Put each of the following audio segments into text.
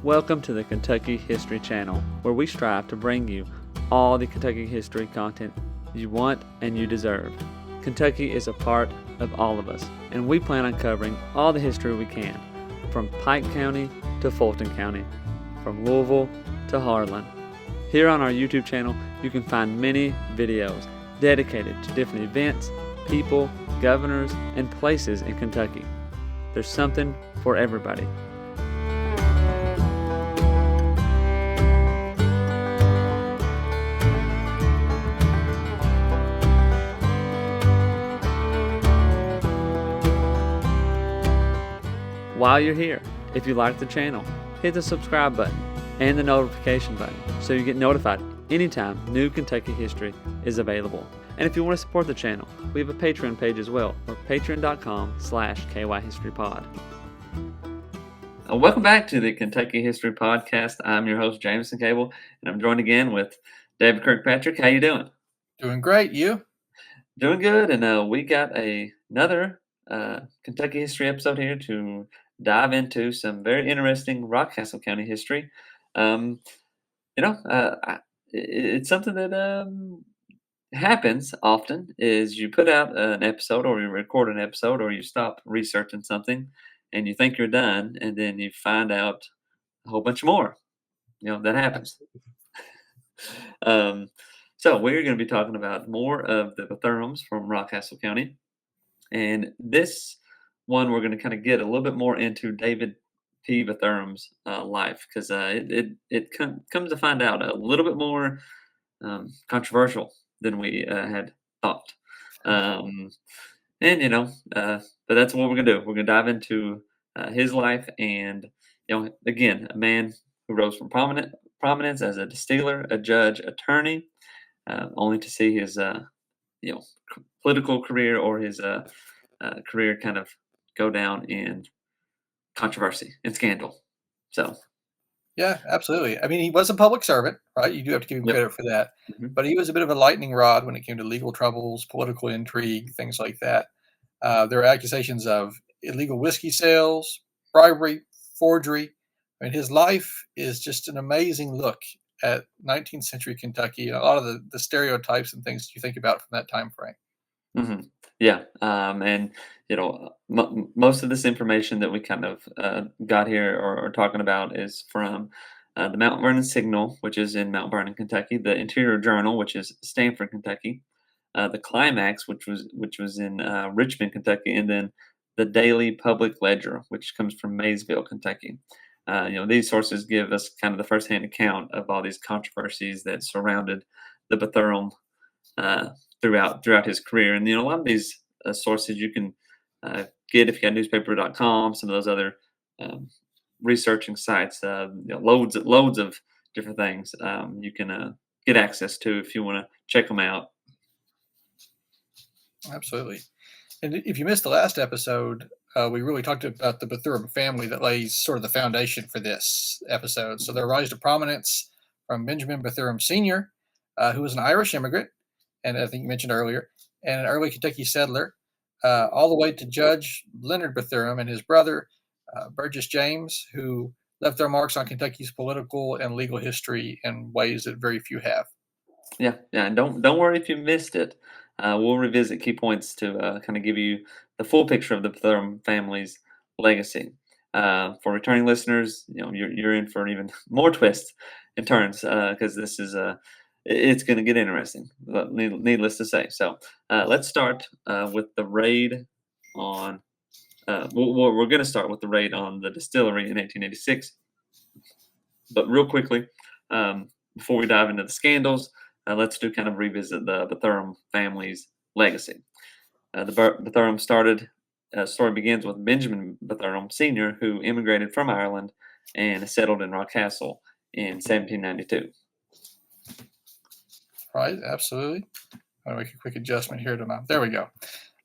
Welcome to the Kentucky History Channel, where we strive to bring you all the Kentucky history content you want and you deserve. Kentucky is a part of all of us, and we plan on covering all the history we can, from Pike County to Fulton County, from Louisville to Harlan. Here on our YouTube channel, you can find many videos dedicated to different events, people, governors, and places in Kentucky. There's something for everybody. While you're here, if you like the channel, hit the subscribe button and the notification button so you get notified anytime new Kentucky history is available. And if you want to support the channel, we have a Patreon page as well, or patreon.com/KYHistoryPod. Welcome back to the Kentucky History Podcast. I'm your host, Jameson Cable, and I'm joined again with David Kirkpatrick. How you doing? Doing great. You? Doing good, and we got another Kentucky history episode here to dive into some very interesting Rockcastle County history. It's something that happens often is you put out an episode or you record an episode or you stop researching something and you think you're done and then you find out a whole bunch more. That happens. So we're going to be talking about more of the Bethurums from Rockcastle County. And this one, we're going to kind of get a little bit more into David P. Bethurum's life because it comes to find out a little bit more controversial than we had thought. But that's what we're going to do. We're going to dive into his life and, again, a man who rose from prominence as a distiller, a judge, attorney, only to see his, political career or his career kind of go down in controversy and scandal. So, yeah, absolutely. I mean, he was a public servant, right? You do have to give him credit for that. Mm-hmm. But he was a bit of a lightning rod when it came to legal troubles, political intrigue, things like that. There are accusations of illegal whiskey sales, bribery, forgery. I mean, his life is just an amazing look at 19th century Kentucky and a lot of the stereotypes and things you think about from that time frame. Mm-hmm. Yeah, most of this information that we kind of got here or talking about is from the Mount Vernon Signal, which is in Mount Vernon, Kentucky, the Interior Journal, which is Stamford, Kentucky, the Climax, which was in Richmond, Kentucky, and then the Daily Public Ledger, which comes from Maysville, Kentucky. These sources give us kind of the firsthand account of all these controversies that surrounded the Bethurum throughout his career. And, a lot of these sources you can get if you got newspaper.com, some of those other researching sites, loads of different things you can get access to if you want to check them out. Absolutely. And if you missed the last episode, we really talked about the Bethurum family that lays sort of the foundation for this episode. So their rise to prominence from Benjamin Bethurum Sr., who was an Irish immigrant, and I think you mentioned earlier, and an early Kentucky settler, all the way to Judge Leonard Bethurum and his brother, Burgess James, who left their marks on Kentucky's political and legal history in ways that very few have. Yeah, and don't worry if you missed it. We'll revisit key points to kind of give you the full picture of the Bethurum family's legacy. For returning listeners, you're in for even more twists and turns because this is it's going to get interesting, needless to say. So let's start with the raid on. We're going to start with the raid on the distillery in 1886. But real quickly, before we dive into the scandals, let's kind of revisit the Bethurum family's legacy. The Bethurum story begins with Benjamin Bethurum Sr., who immigrated from Ireland and settled in Rockcastle in 1792. Right, absolutely. I'll make a quick adjustment here to there we go.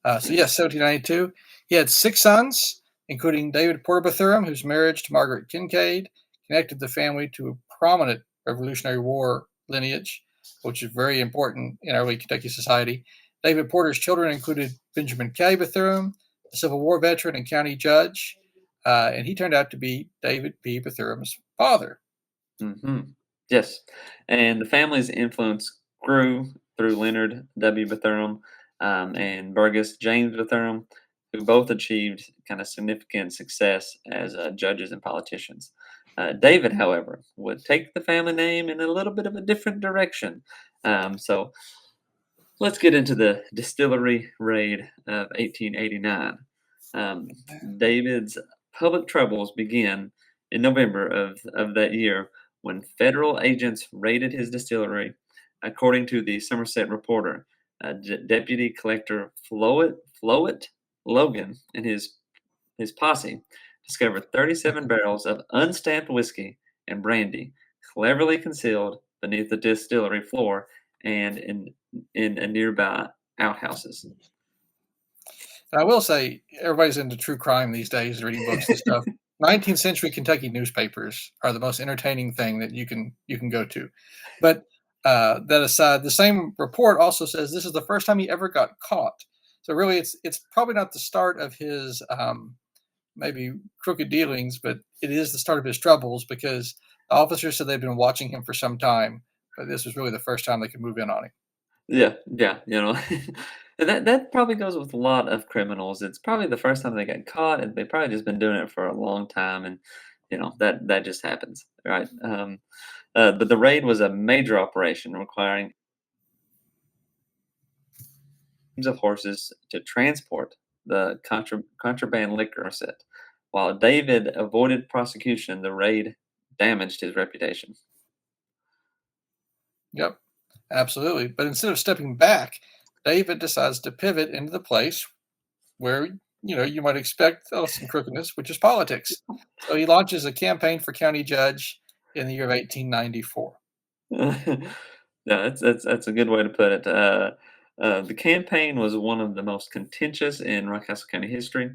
1792. He had 6 sons, including David Porter Bethurum, whose marriage to Margaret Kincaid connected the family to a prominent Revolutionary War lineage, which is very important in early Kentucky society. David Porter's children included Benjamin K. Bethurum, a Civil War veteran and county judge, and he turned out to be David P. Bethurum's father. Hmm. Yes, and the family's influence grew through Leonard W. Bethurum and Burgess James Bethurum, who both achieved kind of significant success as judges and politicians. David, however, would take the family name in a little bit of a different direction. So let's get into the distillery raid of 1889. Um, David's public troubles began in November of that year when federal agents raided his distillery. According to the Somerset Reporter, Deputy Collector Flowett Logan and his posse discovered 37 barrels of unstamped whiskey and brandy cleverly concealed beneath the distillery floor and in a nearby outhouses. And I will say, everybody's into true crime these days, reading books and stuff. 19th century Kentucky newspapers are the most entertaining thing that you can go to. But that aside, the same report also says this is the first time he ever got caught. So really, it's probably not the start of his maybe crooked dealings, but it is the start of his troubles because the officers said they've been watching him for some time, but this was really the first time they could move in on him. Yeah, yeah, and that probably goes with a lot of criminals. It's probably the first time they got caught, and they've probably just been doing it for a long time, and that just happens, right? But the raid was a major operation requiring teams of horses to transport the contraband liquor set. While David avoided prosecution, the raid damaged his reputation. Yep, absolutely. But instead of stepping back, David decides to pivot into the place where you might expect some crookedness, which is politics. So he launches a campaign for county judge in the year of 1894. Yeah, that's a good way to put it. The campaign was one of the most contentious in Rockcastle County history.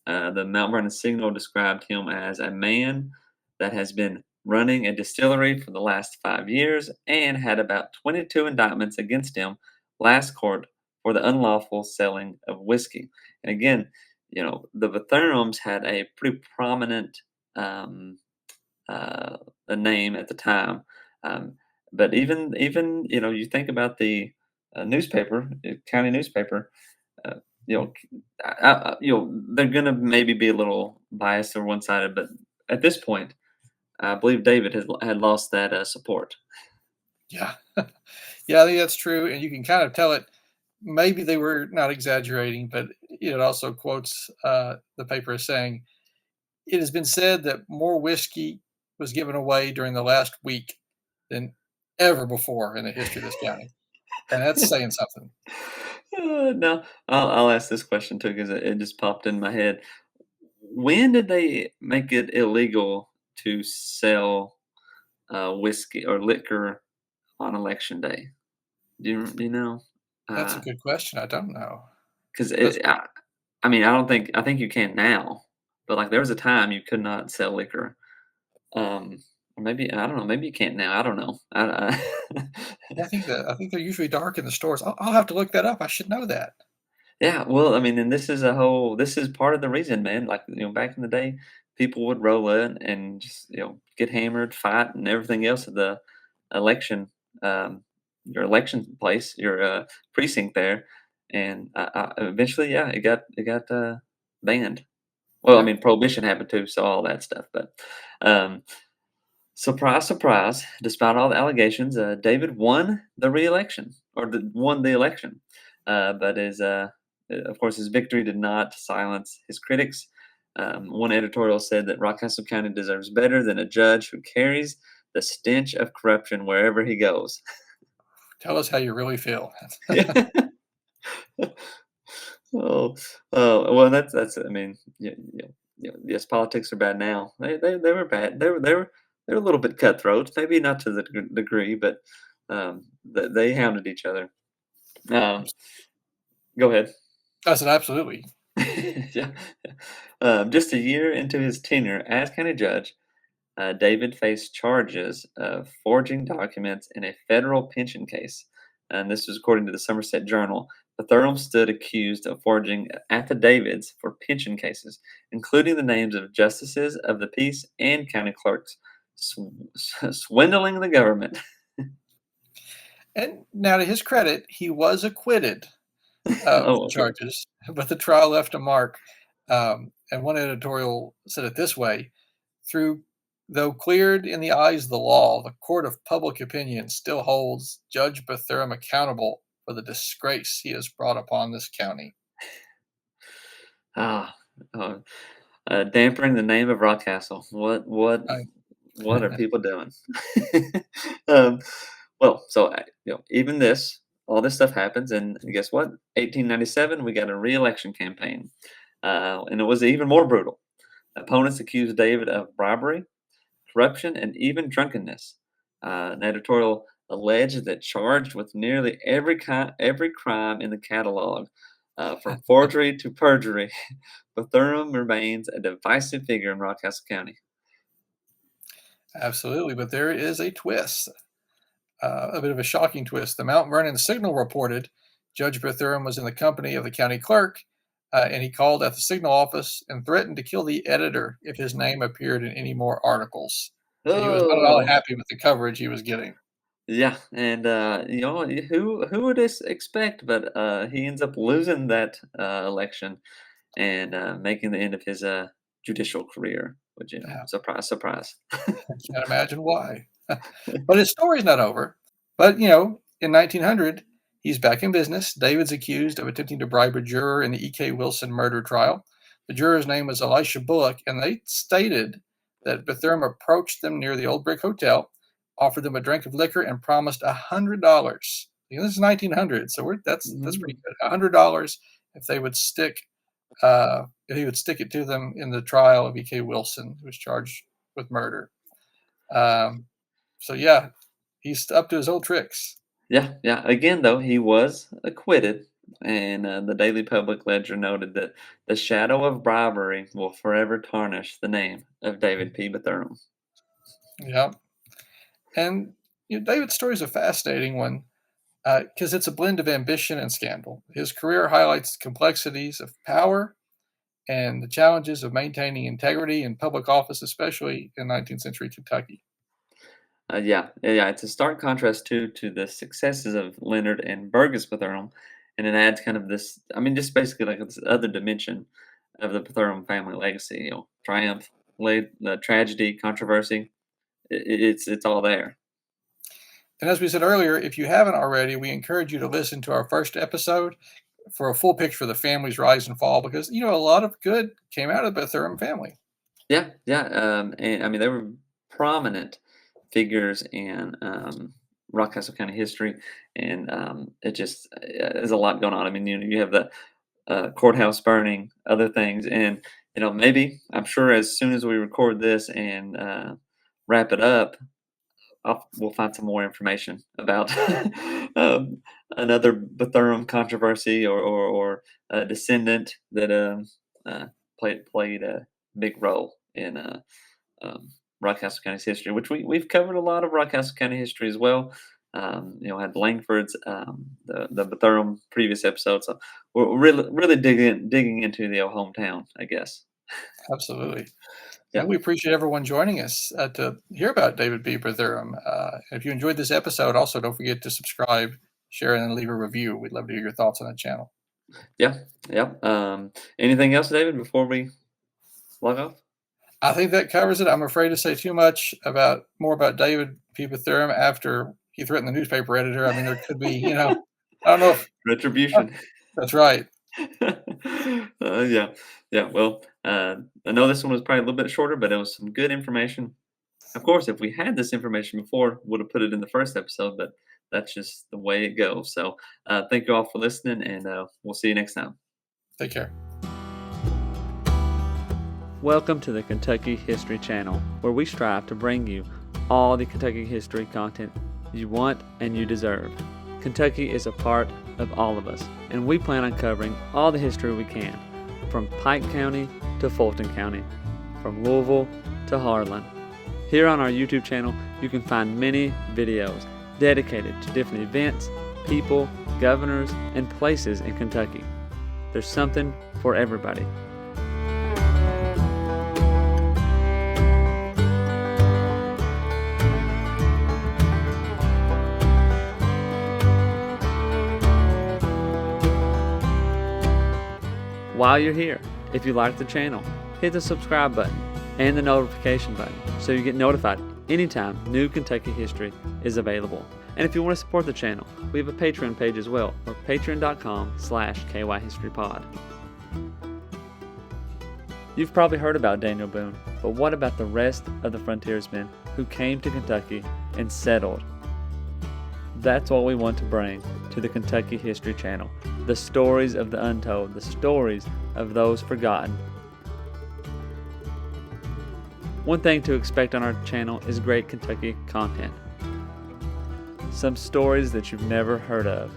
The Mount Vernon Signal described him as a man that has been running a distillery for the last 5 years and had about 22 indictments against him last court for the unlawful selling of whiskey. And again, the Bethurums had a pretty prominent um, uh, a name at the time. Um, but even you think about the newspaper, county newspaper. Uh, you know, they're gonna maybe be a little biased or one sided, but at this point, I believe David had lost that support. Yeah, yeah, I think that's true, and you can kind of tell it. Maybe they were not exaggerating, but it also quotes the paper as saying, "It has been said that more whiskey was given away during the last week than ever before in the history of this county," and that's saying something. No, I'll ask this question too because it just popped in my head. When did they make it illegal to sell whiskey or liquor on election day? Do you know? That's a good question. I don't know. 'Cause That's I mean, I think you can now, but, like, there was a time you could not sell liquor. Or maybe I don't know, maybe you can't now, I don't know. I Yeah, I think they're usually dark in the stores. I'll have to look that up. I should know that. Yeah, well, I mean, and this is part of the reason, man, like, back in the day, people would roll in and just, get hammered, fight, and everything else at the election, your election place, your, precinct there, and, eventually, yeah, it got banned. Well, I Yep. mean, prohibition happened too, so all that stuff, but, um, surprise, surprise, despite all the allegations, David won the re-election or won the election. But of course, his victory did not silence his critics. One editorial said that Rockcastle County deserves better than a judge who carries the stench of corruption wherever he goes. Tell us how you really feel. Oh, oh, well, that's. I mean, yes, politics are bad now. They were bad. They were a little bit cutthroat. Maybe not to the degree, but they hounded each other. Um, go ahead. I said, absolutely. Yeah. Just a year into his tenure as county judge, David faced charges of forging documents in a federal pension case, and this was according to the Somerset Journal. Bethurum stood accused of forging affidavits for pension cases, including the names of justices of the peace and county clerks, swindling the government. And now, to his credit, he was acquitted of the Oh, okay. charges, but the trial left a mark. And one editorial said it this way: through though cleared in the eyes of the law, the court of public opinion still holds Judge Bethurum accountable for the disgrace he has brought upon this county. Ah, uh, dampering the name of Rockcastle. I, What are people doing? um, well, so even all this stuff happens, and guess what? 1897, we got a re-election campaign, and it was even more brutal. Opponents accused David of bribery, corruption, and even drunkenness. An editorial alleged that charged with nearly every crime in the catalog, from forgery to perjury, Bethurum remains a divisive figure in Rockcastle County. Absolutely, but there is a twist, a bit of a shocking twist. The Mount Vernon Signal reported Judge Bethurum was in the company of the county clerk, and he called at the Signal office and threatened to kill the editor if his name appeared in any more articles. So he was not at all Oh, happy with the coverage he was getting. yeah, and who would expect? But he ends up losing that election and making the end of his judicial career. Which Yeah, surprise, surprise. I can't imagine why. But his story's not over. But, in 1900, he's back in business. David's accused of attempting to bribe a juror in the E.K. Wilson murder trial. The juror's name was Elisha Bullock, and they stated that Bethurum approached them near the Old Brick Hotel, offered them a drink of liquor, and promised $100. This is 1900, so that's pretty Mhm. good. $100 if they would if he would stick it to them in the trial of E.K. Wilson, who was charged with murder. Um, so yeah, he's up to his old tricks. Yeah, yeah. Again, though, he was acquitted, and the Daily Public Ledger noted that the shadow of bribery will forever tarnish the name of David P. Bethurum. Yeah, and David's story is a fascinating one because it's a blend of ambition and scandal. His career highlights the complexities of power and the challenges of maintaining integrity in public office, especially in 19th century Kentucky. Yeah. It's a stark contrast to the successes of Leonard and Burgess Bethurum, and it adds kind of this. I mean, just basically like this other dimension of the Bethurum family legacy. Triumph, tragedy, controversy. It's all there. And as we said earlier, if you haven't already, we encourage you to listen to our first episode for a full picture of the family's rise and fall because, a lot of good came out of the Bethurum family. Yeah. And I mean, they were prominent figures in Rockcastle County history, and it just there's a lot going on. I mean, you have the courthouse burning, other things, and maybe I'm sure as soon as we record this and wrap it up, we'll find some more information about another Bethurum controversy or a descendant that played a big role in um, Rockcastle County's history, which we've covered a lot of Rockcastle County history as well. Had Langford's the Bethurum previous episode, so we're really digging into the old hometown, I guess. Absolutely. Yeah, And we appreciate everyone joining us to hear about David B. Bethurum. If you enjoyed this episode, also don't forget to subscribe, share, and leave a review. We'd love to hear your thoughts on the channel. yeah. Anything else, David, before we log off? I think that covers it. I'm afraid to say too much more about David P. Bethurum after he threatened the newspaper editor. I mean, there could be, I don't know if Retribution. that's right. Yeah. Well, I know this one was probably a little bit shorter, but it was some good information. Of course, if we had this information before, would have put it in the first episode, but that's just the way it goes. So, thank you all for listening, and we'll see you next time. Take care. Welcome to the Kentucky History Channel, where we strive to bring you all the Kentucky history content you want and you deserve. Kentucky is a part of all of us, and we plan on covering all the history we can, from Pike County to Fulton County, from Louisville to Harlan. Here on our YouTube channel, you can find many videos dedicated to different events, people, governors, and places in Kentucky. There's something for everybody. While you're here, if you like the channel, hit the subscribe button and the notification button so you get notified anytime new Kentucky history is available. And if you want to support the channel, we have a Patreon page as well, or patreon.com/kyhistorypod. You've probably heard about Daniel Boone, but what about the rest of the frontiersmen who came to Kentucky and settled? That's what we want to bring to the Kentucky History Channel. The stories of the untold, the stories of those forgotten. One thing to expect on our channel is great Kentucky content. Some stories that you've never heard of.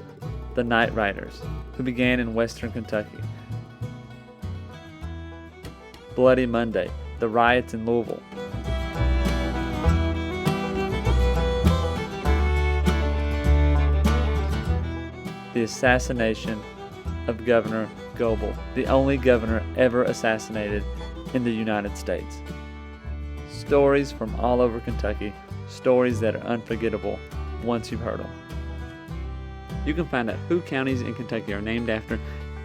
The Night Riders, who began in western Kentucky. Bloody Monday, the riots in Louisville. The assassination of Governor Goebel, the only governor ever assassinated in the United States. Stories from all over Kentucky, stories that are unforgettable once you've heard them. You can find out who counties in Kentucky are named after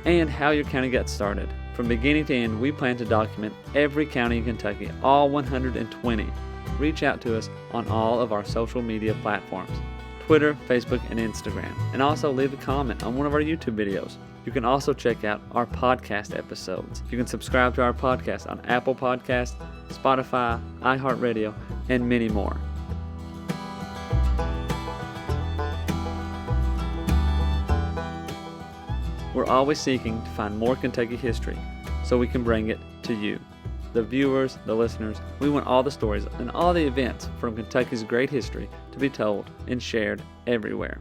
and how your county got started. From beginning to end, we plan to document every county in Kentucky, all 120. Reach out to us on all of our social media platforms, Twitter, Facebook, and Instagram. And also leave a comment on one of our YouTube videos. You can also check out our podcast episodes. You can subscribe to our podcast on Apple Podcasts, Spotify, iHeartRadio, and many more. We're always seeking to find more Kentucky history so we can bring it to you, the viewers, the listeners. We want all the stories and all the events from Kentucky's great history to be told and shared everywhere.